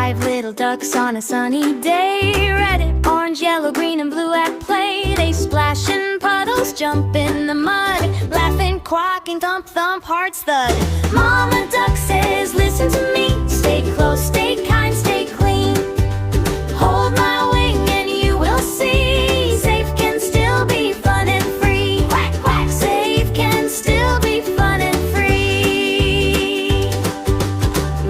Five little ducks on a sunny day, red, orange, yellow, green, and blue at play. They splash in puddles, jump in the mud, laughing, quacking, thump, thump, hearts thud. Mama duck says, listen to me, stay close, stay kind, stay clean. Hold my wing and you will see, safe can still be fun and free. Quack, quack, safe can still be fun and free.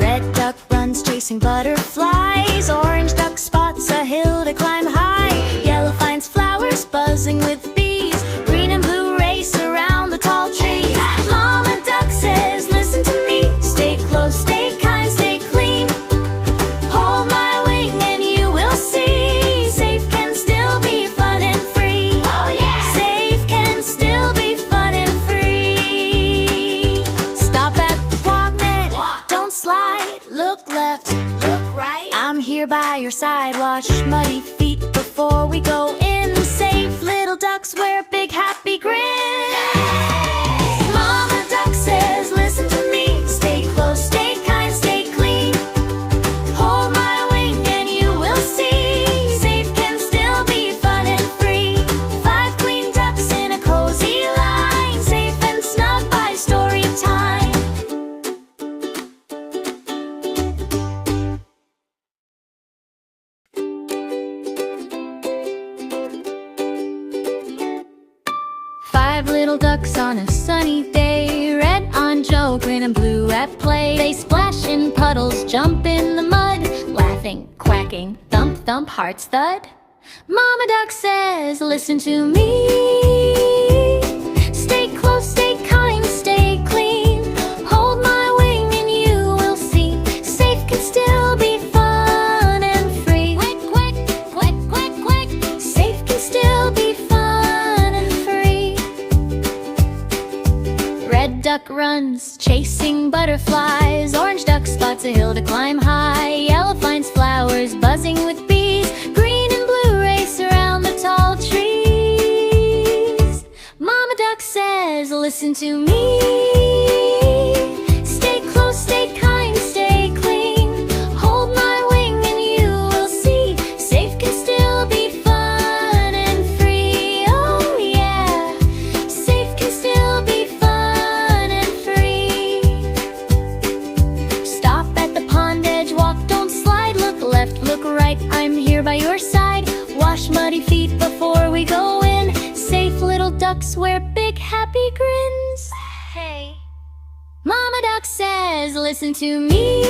Red duck runs chasing butterflies, orange duck spots a hill to climb high, yellow finds flowers buzzing with bees, green and blue race around the tall trees. Mama duck says, listen to me, stay close, stay kind, stay clean. Hold my wing and you will see, safe can still be fun and free. Oh yeah! Safe can still be fun and free. Stop at the walk net, don't slide, look left, look right. I'm here by your side, wash muddy feet before we go in. Safe little ducks wear big happy grins. Mama duck says, listen to me, stay close, stay kind, stay clean. Hold my wing and you will see, safe can still be fun and free. Five clean ducks in a cozy line, safe and snug by story time. Five little ducks on a sunny day, red on Joe, green and blue at play. They splash in puddles, jump in the mud, laughing, quacking, thump, thump, hearts thud. Mama duck says, listen to me, stay close, stay kind, stay clean. Hold my wing and you will see, safe can still be fun and free. Quick, quick, quick, quick, quick, safe can still be fun and free. Red duck runs, chasing butterflies, orange duck spots a hill to climb high, yellow finds flowers buzzing with bees, green and blue race around the tall trees. Mama duck says, listen to me, stay close, stay kind, stay clean. Hold my wing and you will see, safe can still be fun and free. Oh yeah, safe can still be fun and free. Stop at the pond edge, walk, don't slide, look left, look right, I'm here by your side. Wash muddy feet before we go in, safe little ducks wear big happy grins. Hey, Mama duck says, listen to me,